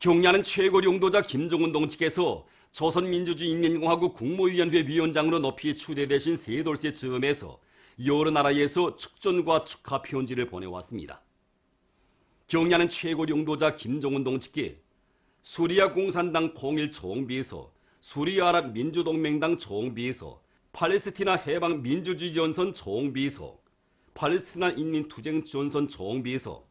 경야는 최고 용도자 김정은 동지께서 조선민주주의인민공화국 국무위원회 위원장으로 높이 추대되신 세돌세 즈음에서 여러 나라에서 축전과 축하 편지를 보내왔습니다. 경야는 최고 용도자 김정은 동지께 수리아 공산당 통일 총비서, 수리아랍 민주동맹당 총비서, 팔레스티나 해방 민주주의 전선 총비서, 팔레스티나 인민투쟁 전선 총비서,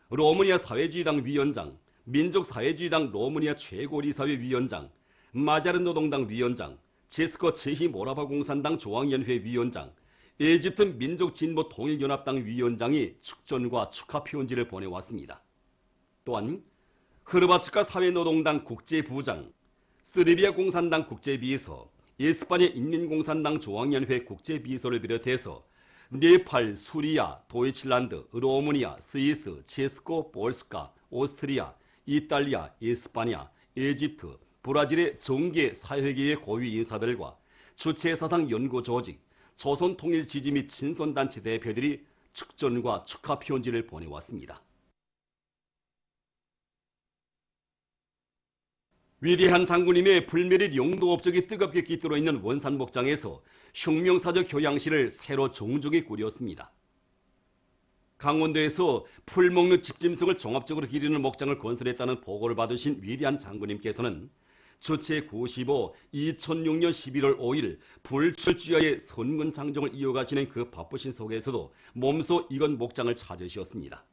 로마니아 사회주의당 위원장, 민족사회주의당 로마니아 최고리사회 위원장, 마자르 노동당 위원장, 체스코 체히 모라바 공산당 중앙연회 위원장, 에집트 민족진보통일연합당 위원장이 축전과 축하 편지를 보내왔습니다. 또한 흐르바츠카 사회노동당 국제부장, 스르비아 공산당 국제비서, 에스파냐 인민공산당 중앙연회 국제비서를 비롯해서 네팔, 수리아, 도이칠란드, 로마니아, 스위스, 체스코, 볼스카, 오스트리아, 이탈리아, 에스파냐, 에집트, 브라질의 정계, 사회계의 고위 인사들과 주체사상 연구 조직, 조선통일지지 및 친선단체 대표들이 축전과 축하 편지를 보내왔습니다. 위대한 장군님의 불멸의 용도 업적이 뜨겁게 깃들어 있는 원산 목장에서 혁명사적 교양실을 새로 정중히 꾸렸습니다. 강원도에서 풀목류 집짐승을 종합적으로 기르는 목장을 건설했다는 보고를 받으신 위대한 장군님께서는 주체 95, 2006년 11월 5일 불출주야의 선군 장정을 이어가시는 그 바쁘신 속에서도 몸소 이건 목장을 찾으셨습니다.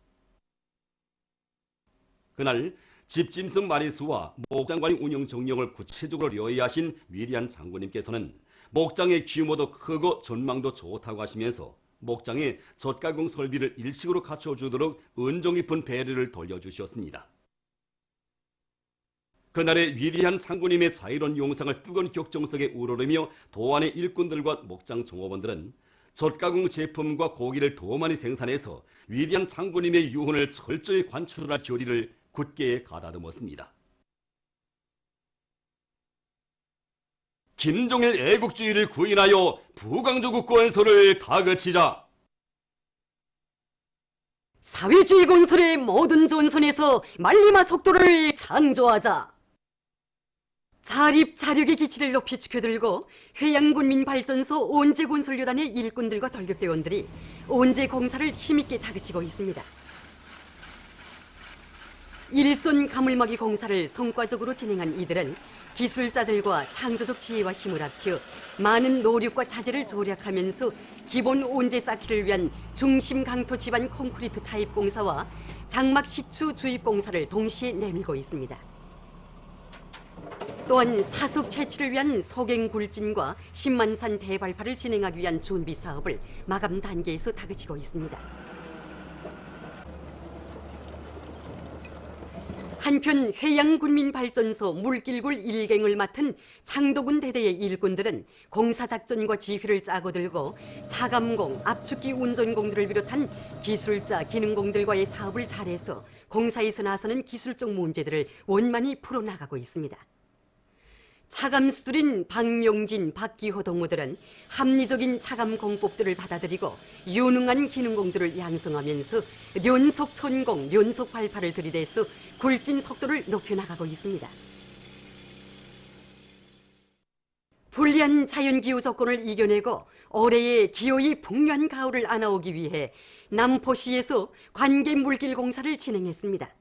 그날 집짐승 마리수와 목장관리 운영 정령을 구체적으로 요의하신 위대한 장군님께서는 목장의 규모도 크고 전망도 좋다고 하시면서 목장에 젖가공 설비를 일식으로 갖춰주도록 은종 깊은 배려를 돌려주셨습니다. 그날의 위대한 장군님의 자유로운 용상을 뜨거운 격정 속에 우러르며 도안의 일꾼들과 목장 종업원들은 젖가공 제품과 고기를 더 많이 생산해서 위대한 장군님의 유훈을 철저히 관철할 결의를 굳게 가다듬었습니다. 김종일 애국주의를 구인하여 부강조국 건설을 다그치자. 사회주의 건설의 모든 전선에서 말리마 속도를 창조하자. 자립자력의 기치를 높이 지켜들고 해양군민발전소 온재건설旅단의 일꾼들과 덜격대원들이 온재공사를 힘있게 다그치고 있습니다. 일손 가물막이 공사를 성과적으로 진행한 이들은 기술자들과 창조적 지혜와 힘을 합쳐 많은 노력과 자재를 조략하면서 기본 온재 쌓기를 위한 중심 강토 지반 콘크리트 타입 공사와 장막 식추 주입 공사를 동시에 내밀고 있습니다. 또한 사속 채취를 위한 소갱 굴진과 10만산 대발파를 진행하기 위한 준비 사업을 마감 단계에서 다그치고 있습니다. 한편 해양군민발전소 물길굴 1갱을 맡은 창도군 대대의 일꾼들은 공사작전과 지휘를 짜고 들고 차감공, 압축기 운전공들을 비롯한 기술자, 기능공들과의 사업을 잘해서 공사에서 나서는 기술적 문제들을 원만히 풀어나가고 있습니다. 차감수들인 박명진, 박기호 동무들은 합리적인 차감 공법들을 받아들이고 유능한 기능공들을 양성하면서 연속 천공, 연속 발파를 들이대서 굴진 속도를 높여나가고 있습니다. 불리한 자연기후 조건을 이겨내고 올해의 기후의 풍요한 가을을 안아오기 위해 남포시에서 관계물길 공사를 진행했습니다.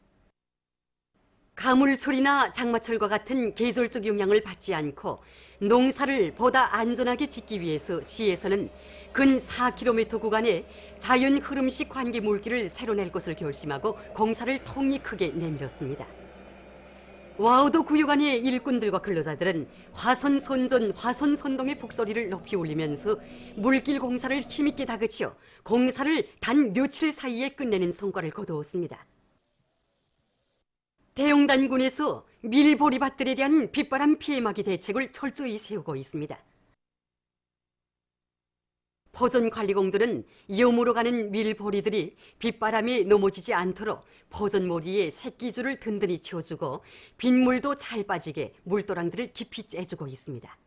가물소리나 장마철과 같은 계절적 영향을 받지 않고 농사를 보다 안전하게 짓기 위해서 시에서는 근 4km 구간에 자연 흐름식 관계 물길을 새로 낼 것을 결심하고 공사를 통이 크게 내밀었습니다. 와우도 구역 안의 일꾼들과 근로자들은 화선선전, 화선선동의 북소리를 높이 울리면서 물길 공사를 힘있게 다그쳐 공사를 단 며칠 사이에 끝내는 성과를 거두었습니다. 대용단군에서 밀보리밭들에 대한 빗바람 피해막이 대책을 철저히 세우고 있습니다. 포전관리공들은 여무로 가는 밀보리들이 빗바람에 넘어지지 않도록 포전모리에 새끼줄을 든든히 채워주고 빗물도 잘 빠지게 물도랑들을 깊이 째주고 있습니다.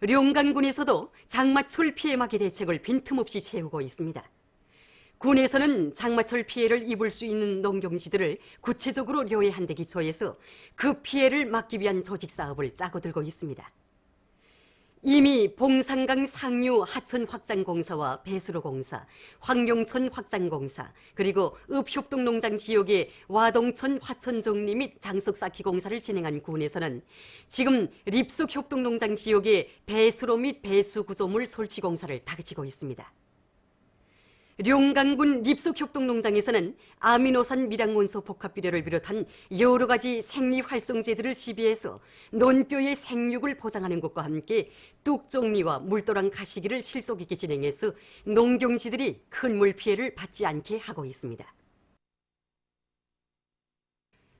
룡강군에서도 장마철 피해막이 대책을 빈틈없이 세우고 있습니다. 군에서는 장마철 피해를 입을 수 있는 농경지들을 구체적으로 료해한 데 기초해서 그 피해를 막기 위한 조직 사업을 짜고 들고 있습니다. 이미 봉산강 상류 하천 확장공사와 배수로공사, 황룡천 확장공사, 그리고 읍협동농장 지역의 와동천 화천정리 및 장석 쌓기 공사를 진행한 군에서는 지금 립속 협동농장 지역의 배수로 및 배수구조물 설치 공사를 다그치고 있습니다. 룡강군 립속협동농장에서는 아미노산 밀양원소 복합비료를 비롯한 여러 가지 생리활성제들을 시비해서 논뼈의 생육을 보장하는 것과 함께 뚝종리와 물도랑 가시기를 실속 있게 진행해서 농경지들이 큰 물 피해를 받지 않게 하고 있습니다.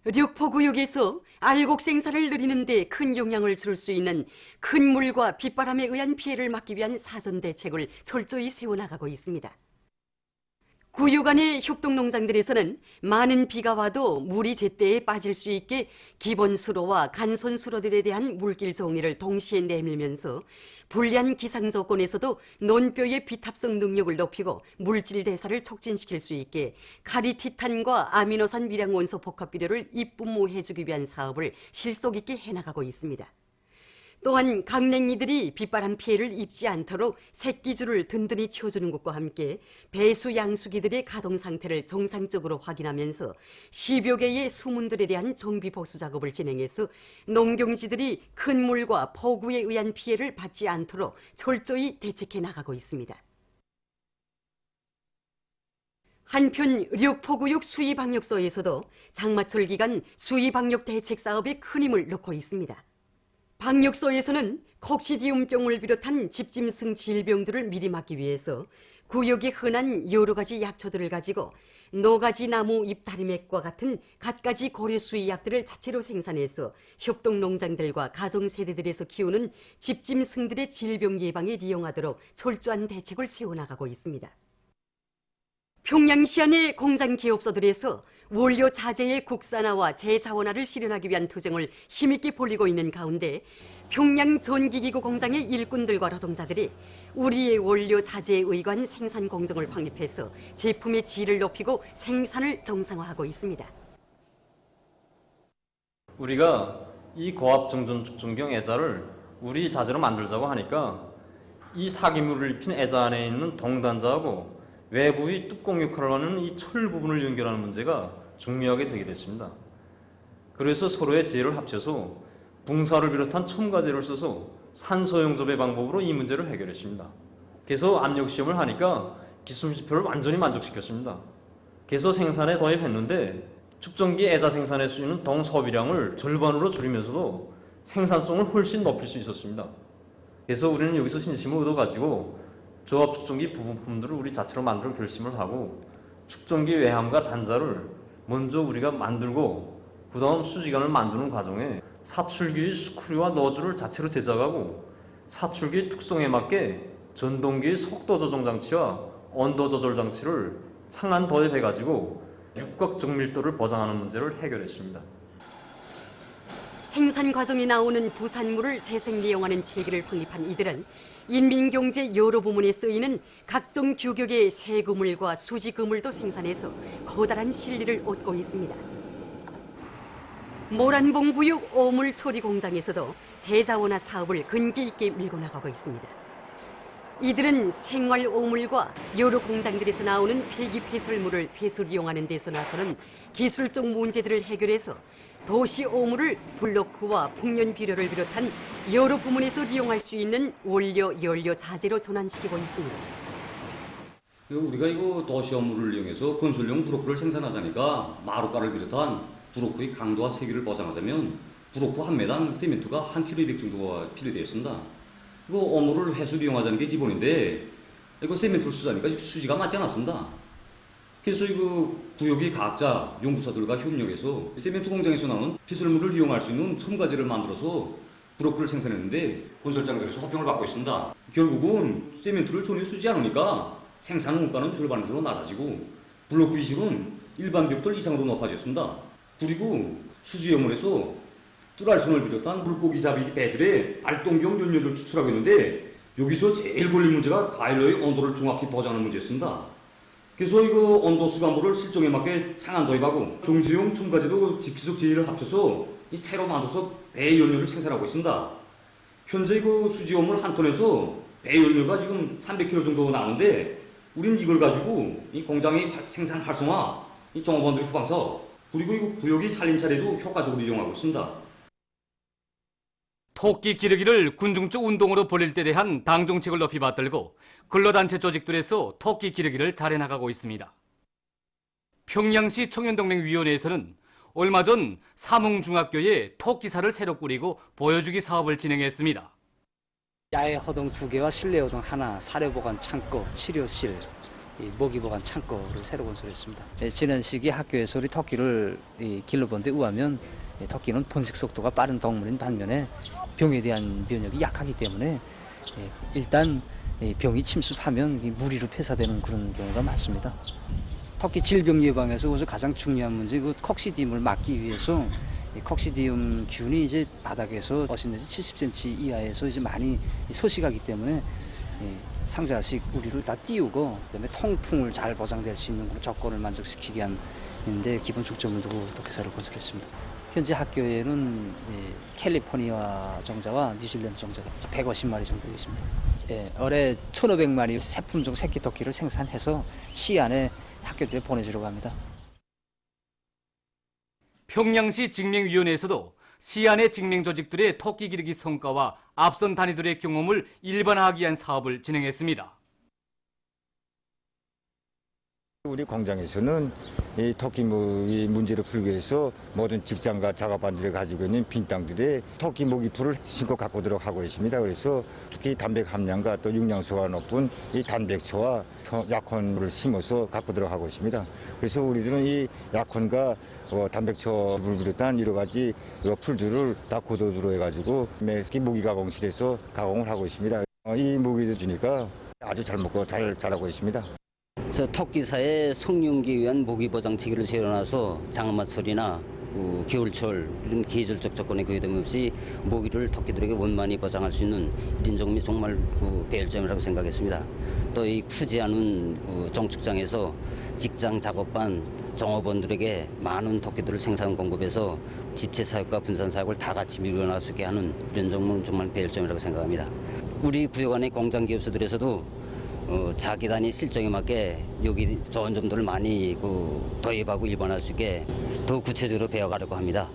력포구역에서 알곡 생산을 늘리는 데 큰 영향을 줄 수 있는 큰 물과 빗바람에 의한 피해를 막기 위한 사전 대책을 철저히 세워나가고 있습니다. 구역 안의 협동농장들에서는 많은 비가 와도 물이 제때에 빠질 수 있게 기본 수로와 간선 수로들에 대한 물길 정리를 동시에 내밀면서 불리한 기상 조건에서도 논뼈의 비탑성 능력을 높이고 물질 대사를 촉진시킬 수 있게 카리티탄과 아미노산 밀양원소 복합비료를 입분무해주기 위한 사업을 실속 있게 해나가고 있습니다. 또한 강냉이들이 빗바람 피해를 입지 않도록 새끼줄을 든든히 치워주는 것과 함께 배수 양수기들의 가동 상태를 정상적으로 확인하면서 10여 개의 수문들에 대한 정비 보수 작업을 진행해서 농경지들이 큰 물과 폭우에 의한 피해를 받지 않도록 철저히 대책해 나가고 있습니다. 한편 력포구역 수의방역소에서도 장마철 기간 수의방역 대책 사업에 큰 힘을 넣고 있습니다. 방역소에서는 콕시디움병을 비롯한 집짐승 질병들을 미리 막기 위해서 구역에 흔한 여러 가지 약초들을 가지고 노가지 나무 잎다리맥과 같은 갖가지 고려 수의약들을 자체로 생산해서 협동농장들과 가정세대들에서 키우는 집짐승들의 질병 예방에 이용하도록 철저한 대책을 세워나가고 있습니다. 평양시 안의 공장 기업소들에서 원료 자재의 국산화와 재자원화를 실현하기 위한 투쟁을 힘있게 벌이고 있는 가운데 평양 전기기구 공장의 일꾼들과 노동자들이 우리의 원료 자재에 의거한 생산 공정을 확립해서 제품의 질을 높이고 생산을 정상화하고 있습니다. 우리가 이 고압정전 축전경 애자를 우리 자재로 만들자고 하니까 이 사기물을 입힌 애자 안에 있는 동단자하고 외부의 뚜껑 역할을 하는 이 철 부분을 연결하는 문제가 중요하게 제기됐습니다. 그래서 서로의 지혜를 합쳐서 붕사를 비롯한 첨가제를 써서 산소용접의 방법으로 이 문제를 해결했습니다. 그래서 압력시험을 하니까 기술지표를 완전히 만족시켰습니다. 그래서 생산에 도입했는데 축전기 애자 생산에 쓰이는 동 소비량을 절반으로 줄이면서도 생산성을 훨씬 높일 수 있었습니다. 그래서 우리는 여기서 신심을 얻어가지고 조합 축전기 부부품들을 우리 자체로 만들 결심을 하고 축전기 외함과 단자를 먼저 우리가 만들고 그 다음 수지관을 만드는 과정에 사출기의 스크류와 노즐을 자체로 제작하고 사출기의 특성에 맞게 전동기의 속도 조정 장치와 온도 조절 장치를 상한 도입해가지고 육각 정밀도를 보장하는 문제를 해결했습니다. 생산 과정에 나오는 부산물을 재생利用하는 체계를 확립한 이들은 인민경제 여러 부문에 쓰이는 각종 규격의 쇠그물과 수지그물도 생산해서 커다란 실리를 얻고 있습니다. 모란봉구역 오물 처리 공장에서도 재자원화 사업을 근기 있게 밀고 나가고 있습니다. 이들은 생활 오물과 여러 공장들에서 나오는 폐기 폐설물을 회수이용하는 데서 나서는 기술적 문제들을 해결해서 도시 오물을 블로크와 풍년 비료를 비롯한 여러 부문에서 이용할 수 있는 원료, 연료, 자재로 전환시키고 있습니다. 우리가 이거 도시 오물을 이용해서 건설용 브로크를 생산하자니까 마루가를 비롯한 브로크의 강도와 세기를 보장하자면 브로크 한 매당 세멘트가 1kg 200 정도가 필요되었습니다. 이거 오물을 회수를 이용하자는 게 기본인데 이거 세멘트를 쓰자니까 수지가 맞지 않았습니다. 그래서 이거 구역의 각자 연구사들과 협력해서 세멘트 공장에서 나오는 피설물을 이용할 수 있는 첨가제를 만들어서 브로크를 생산했는데 건설장들에서 호평을 받고 있습니다. 결국은 세멘트를 전혀 쓰지 않으니까 생산 원가는 절반으로 낮아지고 블로크 이식은 일반 벽돌 이상으로 높아졌습니다. 그리고 수지염물에서 뚜랄선을 비롯한 물고기잡이 배들의 발동경 연료를 추출하고 있는데 여기서 제일 걸린 문제가 가일러의 온도를 정확히 보장하는 문제였습니다. 그래서 이거 온도수 간부를 실정에 맞게 창안 도입하고 중수용 첨가제도 집시속 제의를 합쳐서 이 새로 만들어서 배 연료를 생산하고 있습니다. 현재 그 수지 원물 한 톤에서 배 연료가 지금 300kg 정도 나오는데 우린 이걸 가지고 이 공장의 생산 활성화, 이 종업원들 후방 사업, 그리고 이 구역의 살림 차례도 효과적으로 이용하고 있습니다. 토끼 기르기를 군중적 운동으로 벌일 때 대한 당 정책을 높이 받들고 근로단체 조직들에서 토끼 기르기를 잘해나가고 있습니다. 평양시 청년동맹위원회에서는 얼마 전 사뭉중학교에 토끼사를 새로 꾸리고 보여주기 사업을 진행했습니다. 야외 허동 2개와 실내 허동 하나, 사료보관 창고, 치료실, 모기보관 창고를 새로 건설했습니다. 지난 시기 학교에서 우리 토끼를 길러본 데 의하면 토끼는 번식 속도가 빠른 동물인 반면에 병에 대한 면역이 약하기 때문에 일단 병이 침습하면 무리로 폐사되는 그런 경우가 많습니다. 토끼 질병 예방에서 가장 중요한 문제, 콕시디움을 막기 위해서 콕시디움 균이 이제 바닥에서 70cm 이하에서 이제 많이 소식하기 때문에 상자식 우리를 다 띄우고 그다음에 통풍을 잘 보장될 수 있는 조건을 만족시키게 하는데 기본 중점을 두고 토끼사를 건설했습니다. 현재 학교에는 캘리포니아 정자와 뉴질랜드 정자가 150마리 정도 있습니다. 올해 1,500마리 세품종 새끼 토끼를 생산해서 시안에 학교들에 보내주려고 합니다. 평양시 직맹위원회에서도 시안의 직맹 조직들의 토끼 기르기 성과와 앞선 단위들의 경험을 일반화하기 위한 사업을 진행했습니다. 우리 공장에서는 이 토끼 모기 문제를 풀기 위해서 모든 직장과 작업반들이 가지고 있는 빈 땅들에 토끼 모기풀을 심고 가꾸도록 하고 있습니다. 그래서 특히 단백 함량과 또 영양소가 높은 이 단백초와 약혼을 심어서 가꾸도록 하고 있습니다. 그래서 우리들은 이 약혼과 단백초를 비롯한 여러 가지 풀들을 다 고도로 해가지고 매ski 모기 가공실에서 가공을 하고 있습니다. 이 모기를 주니까 아주 잘 먹고 잘 자라고 있습니다. 토끼사의 성룡기 위한 모기 보장 체계를 세워놔서 장마철이나 겨울철 이런 계절적 조건에 구애됨 없이 모기를 토끼들에게 원만히 보장할 수 있는 이런 점이 정말 배열점이라고 생각했습니다. 또 이 크지 않은 정축장에서 직장 작업반 종업원들에게 많은 토끼들을 생산 공급해서 집체 사육과 분산 사육을 다 같이 밀어낼 수 있게 하는 이런 점은 정말 배열점이라고 생각합니다. 우리 구역 안의 공장 기업소들에서도 자기 단위 실정에 맞게 여기 좋은 점들을 많이 도입하고 일반화할 수 있게 더 구체적으로 배워가려고 합니다.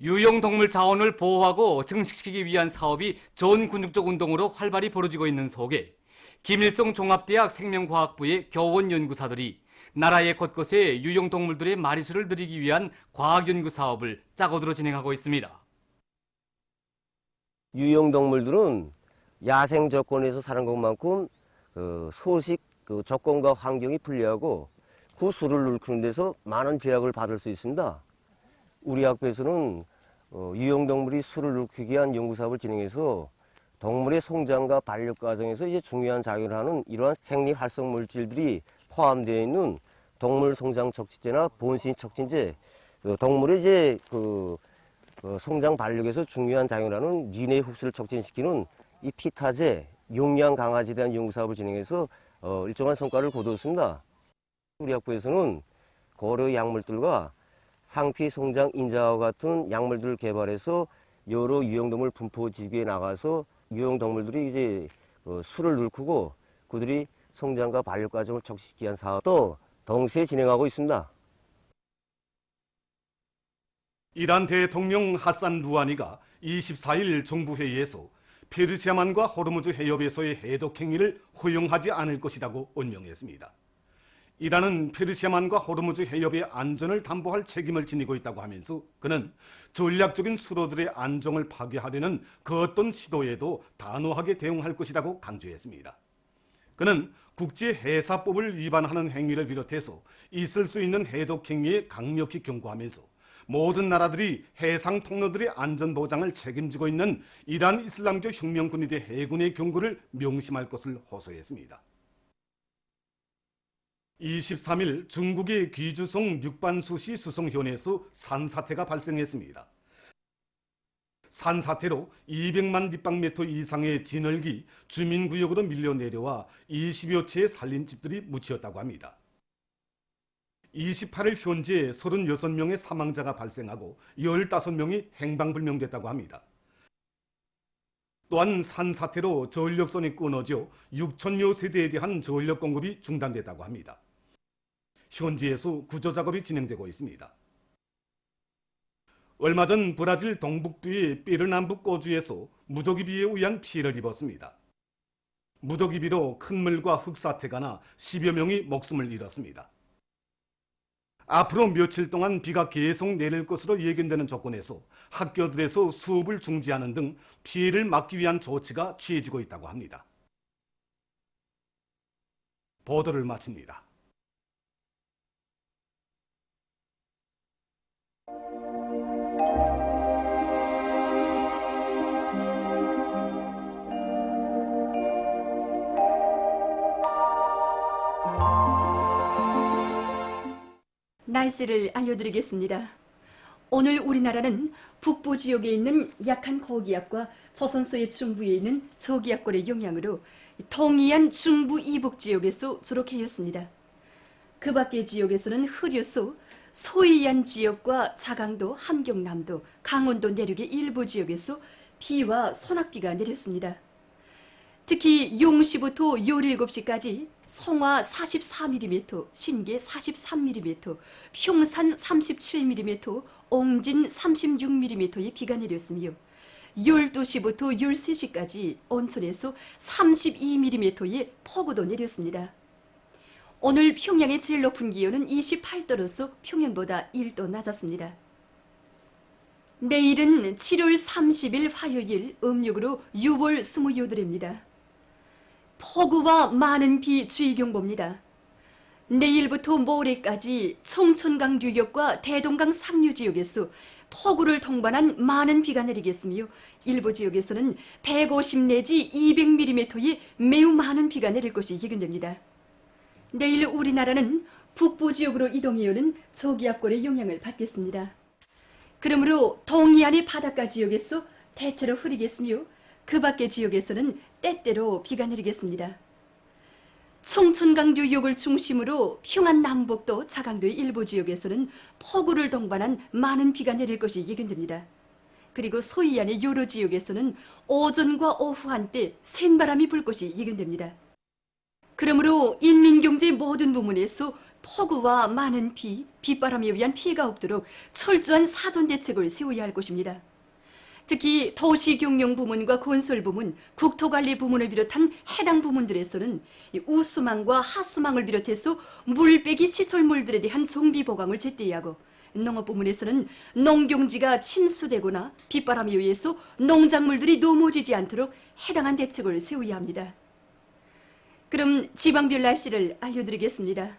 유용동물 자원을 보호하고 증식시키기 위한 사업이 전 군중적 운동으로 활발히 벌어지고 있는 속에 김일성 종합대학 생명과학부의 교원 연구사들이 나라의 곳곳에 유용동물들의 마리수를 늘리기 위한 과학연구 사업을 짜고들어 진행하고 있습니다. 유용동물들은 야생 조건에서 사는 것만큼 소식, 조건과 환경이 불리하고 그 수를 넓히는 데서 많은 제약을 받을 수 있습니다. 우리 학교에서는 유용동물이 수를 넓히기 위한 연구사업을 진행해서 동물의 성장과 발육 과정에서 이제 중요한 작용을 하는 이러한 생리 활성 물질들이 포함되어 있는 동물 성장 촉진제나 본신 촉진제, 동물의 이제 성장 발육에서 중요한 작용을 하는 뇌내 흡수를 촉진시키는 이 피타제, 용량 강화제에 대한 연구사업을 진행해서 일정한 성과를 거두었습니다. 우리 학부에서는 고려 약물들과 상피 성장 인자와 같은 약물들을 개발해서 여러 유용동물 분포 지구에 나가서 유용동물들이 이제 수를 넓히고 그들이 성장과 발육 과정을 촉진시키기 위한 사업도 동시에 진행하고 있습니다. 이란 대통령 하산 루하니가 24일 정부회의에서 페르시아만과 호르무즈 해협에서의 해독 행위를 허용하지 않을 것이라고 언명했습니다. 이란은 페르시아만과 호르무즈 해협의 안전을 담보할 책임을 지니고 있다고 하면서 그는 전략적인 수로들의 안정을 파괴하려는 그 어떤 시도에도 단호하게 대응할 것이라고 강조했습니다. 그는 국제해사법을 위반하는 행위를 비롯해서 있을 수 있는 해독 행위에 강력히 경고하면서 모든 나라들이 해상 통로들의 안전 보장을 책임지고 있는 이란 이슬람교 혁명군이대 해군의 경고를 명심할 것을 호소했습니다. 23일 중국의 귀주송 육반수시 수송현에서 산사태가 발생했습니다. 산사태로 200만立方미터 이상의 진흙이 주민구역으로 밀려 내려와 20여 채의 살림집들이 묻히었다고 합니다. 28일 현재 36명의 사망자가 발생하고 15명이 행방불명됐다고 합니다. 또한 산사태로 전력선이 끊어져 6천여 세대에 대한 전력 공급이 중단됐다고 합니다. 현지에서 구조작업이 진행되고 있습니다. 얼마 전 브라질 동북부의 페르남부 거주에서 무더기비에 의한 피해를 입었습니다. 무더기비로 큰 물과 흙사태가 나 10여 명이 목숨을 잃었습니다. 앞으로 며칠 동안 비가 계속 내릴 것으로 예견되는 조건에서 학교들에서 수업을 중지하는 등 피해를 막기 위한 조치가 취해지고 있다고 합니다. 보도를 마칩니다. 날씨를 알려드리겠습니다. 오늘 우리나라는 북부 지역에 있는 약한 고기압과 조선소의 중부에 있는 저기압골의 영향으로 동해안 중부 이북 지역에서 주로 개였습니다. 그 밖의 지역에서는 흐려서 소해안 지역과 자강도, 함경남도, 강원도 내륙의 일부 지역에서 비와 소낙비가 내렸습니다. 특히 용시부터 요 7시까지 성화 44mm, 신계 43mm, 평산 37mm, 옹진 36mm의 비가 내렸으며 12시부터 13시까지 온천에서 32mm의 폭우도 내렸습니다. 오늘 평양의 제일 높은 기온은 28도로서 평년보다 1도 낮았습니다. 내일은 7월 30일 화요일 음력으로 6월 28일입니다. 폭우와 많은 비 주의경보입니다. 내일부터 모레까지 청천강 유역과 대동강 상류 지역에서 폭우를 동반한 많은 비가 내리겠으며 일부 지역에서는 150 내지 200mm의 매우 많은 비가 내릴 것이 예견됩니다. 내일 우리나라는 북부 지역으로 이동해오는 저기압골의 영향을 받겠습니다. 그러므로 동해안의 바닷가 지역에서 대체로 흐리겠으며 그 밖의 지역에서는 때때로 비가 내리겠습니다. 청천강 유역을 중심으로 평안 남북도 자강도의 일부 지역에서는 폭우를 동반한 많은 비가 내릴 것이 예견됩니다. 그리고 소해안의 여러 지역에서는 오전과 오후 한때 센바람이 불 것이 예견됩니다. 그러므로 인민경제 모든 부문에서 폭우와 많은 비, 빗바람에 의한 피해가 없도록 철저한 사전대책을 세워야 할 것입니다. 특히 도시경영부문과 건설부문, 국토관리부문을 비롯한 해당 부문들에서는 우수망과 하수망을 비롯해서 물빼기 시설물들에 대한 정비보강을 제때히 하고 농업부문에서는 농경지가 침수되거나 빗바람에 의해서 농작물들이 넘어지지 않도록 해당한 대책을 세워야 합니다. 그럼 지방별 날씨를 알려드리겠습니다.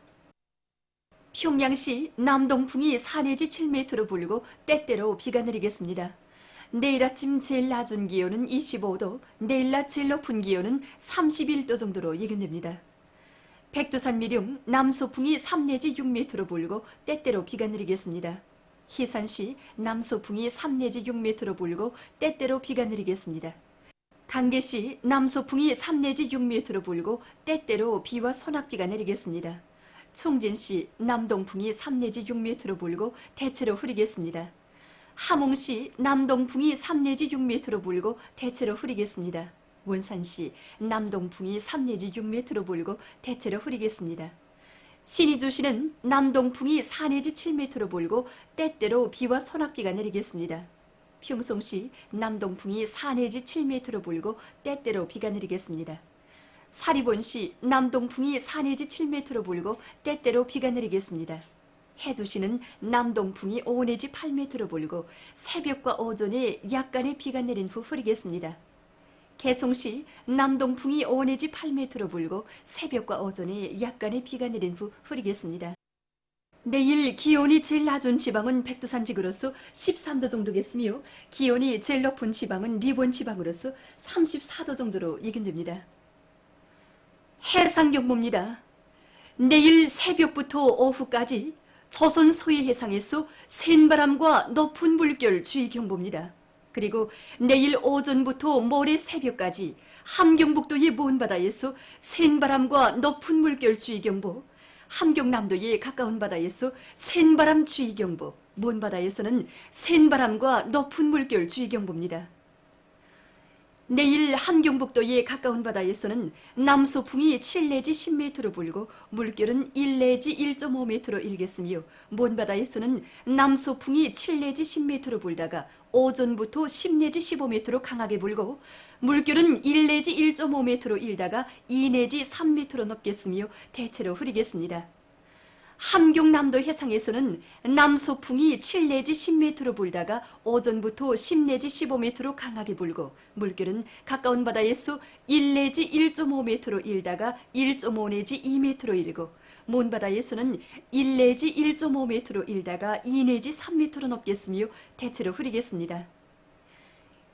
평양시 남동풍이 4 내지 7m로 불고 때때로 비가 내리겠습니다. 내일 아침 제일 낮은 기온은 25도, 내일 낮 제일 높은 기온은 31도 정도로 예견됩니다. 백두산 미령 남소풍이 3 내지 6m로 불고 때때로 비가 내리겠습니다. 희산시 남소풍이 3 내지 6m로 불고 때때로 비가 내리겠습니다. 강계시 남소풍이 3 내지 6m로 불고 때때로 비와 소낙비가 내리겠습니다. 총진시 남동풍이 3 내지 6m로 불고 대체로 흐리겠습니다. 함흥시 남동풍이 3 내지 6m로 불고 대체로 흐리겠습니다. 원산시 남동풍이 3 내지 6m로 불고 대체로 흐리겠습니다. 신의주시는 남동풍이 4 내지 7m로 불고 때때로 비와 소낙비가 내리겠습니다. 평송시 남동풍이 4 내지 7m로 불고 때때로 비가 내리겠습니다. 사리본시 남동풍이 4 내지 7m로 불고 때때로 비가 내리겠습니다. 해주시는 남동풍이 5 내지 8m로 불고 새벽과 오전에 약간의 비가 내린 후 흐리겠습니다. 개송시 남동풍이 5 내지 8m로 불고 새벽과 오전에 약간의 비가 내린 후 흐리겠습니다. 내일 기온이 제일 낮은 지방은 백두산 지구로서 13도 정도겠으며 기온이 제일 높은 지방은 리본 지방으로서 34도 정도로 예견됩니다. 해상경보입니다. 내일 새벽부터 오후까지 조선 서해 해상에서 센바람과 높은 물결 주의경보입니다. 그리고 내일 오전부터 모레 새벽까지 함경북도의 먼 바다에서 센 바람과 높은 물결 주의경보, 함경남도의 가까운 바다에서 센 바람 주의경보, 먼 바다에서는 센 바람과 높은 물결 주의경보입니다. 내일 함경북도의 가까운 바다에서는 남소풍이 7 내지 10m로 불고 물결은 1 내지 1.5m로 일겠으며 먼 바다에서는 남소풍이 7 내지 10m로 불다가 오전부터 10 내지 15m로 강하게 불고 물결은 1 내지 1.5m로 일다가 2 내지 3m로 넘겠으며 대체로 흐리겠습니다. 함경남도 해상에서는 남소풍이 7 내지 10m로 불다가 오전부터 10 내지 15m로 강하게 불고 물결은 가까운 바다에서 1 내지 1.5m로 일다가 1.5 내지 2m로 일고 먼 바다에서는 1 내지 1.5m로 일다가 2 내지 3m로 넘겠으며 대체로 흐리겠습니다.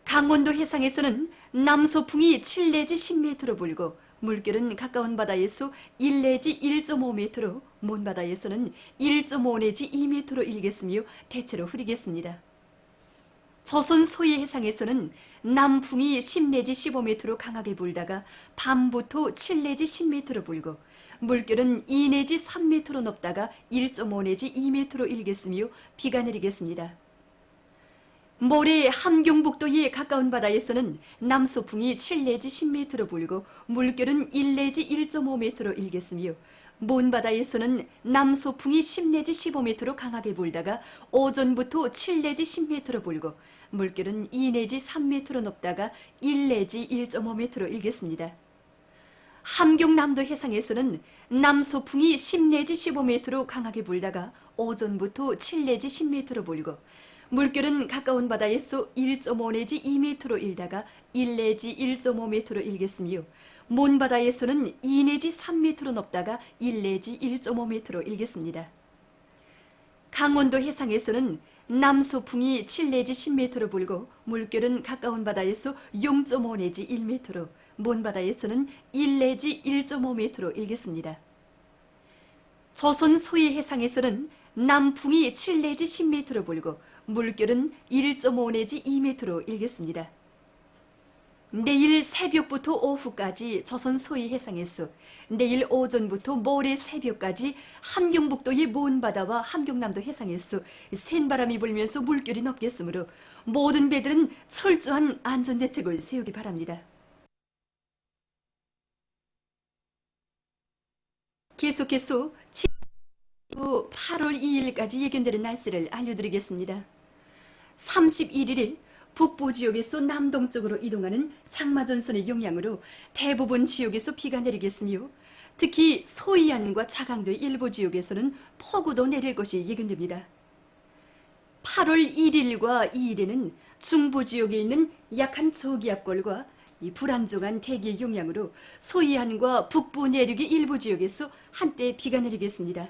강원도 해상에서는 남소풍이 7 내지 10m로 불고 물결은 가까운 바다에서 1 내지 1.5m로 먼 바다에서는 1.5 내지 2m로 일겠으며 대체로 흐리겠습니다. 조선 소해 해상에서는 남풍이 10 내지 15m로 강하게 불다가 밤부터 7 내지 10m로 불고 물결은 2 내지 3m로 높다가 1.5 내지 2m로 일겠으며 비가 내리겠습니다. 모레 함경북도의 가까운 바다에서는 남소풍이 7 내지 10m로 불고 물결은 1 내지 1.5m로 일겠으며 먼 바다에서는 남소풍이 10 내지 15m로 강하게 불다가 오전부터 7 내지 10m로 불고 물결은 2 내지 3m로 높다가 1 내지 1.5m로 일겠습니다. 함경남도 해상에서는 남소풍이 10 내지 15m로 강하게 불다가 오전부터 7 내지 10m로 불고 물결은 가까운 바다에서 1.5 내지 2m로 일다가 1 내지 1.5m로 일겠으며 먼 바다에서는 2 내지 3m로 높다가 1 내지 1.5m로 일겠습니다. 강원도 해상에서는 남소풍이 7 내지 10m로 불고 물결은 가까운 바다에서 0.5 내지 1m로 먼 바다에서는 1 내지 1.5m로 일겠습니다. 조선 소해 해상에서는 남풍이 7 내지 10m로 불고 물결은 1.5 내지 2m로 일겠습니다. 내일 새벽부터 오후까지 조선 소해 해상에서 내일 오전부터 모레 새벽까지 함경북도의 먼 바다와 함경남도 해상에서 센 바람이 불면서 물결이 높겠으므로 모든 배들은 철저한 안전대책을 세우기 바랍니다. 계속해서 8월 2일까지 예견되는 날씨를 알려드리겠습니다. 31일에 북부 지역에서 남동쪽으로 이동하는 장마전선의 영향으로 대부분 지역에서 비가 내리겠으며 특히 소이안과 자강도의 일부 지역에서는 폭우도 내릴 것이 예견됩니다. 8월 1일과 2일에는 중부 지역에 있는 약한 저기압골과 이 불안정한 대기의 영향으로 소이안과 북부 내륙의 일부 지역에서 한때 비가 내리겠습니다.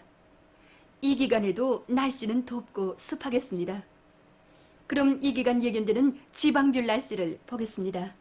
이 기간에도 날씨는 덥고 습하겠습니다. 그럼 이 기간 예견되는 지방별 날씨를 보겠습니다.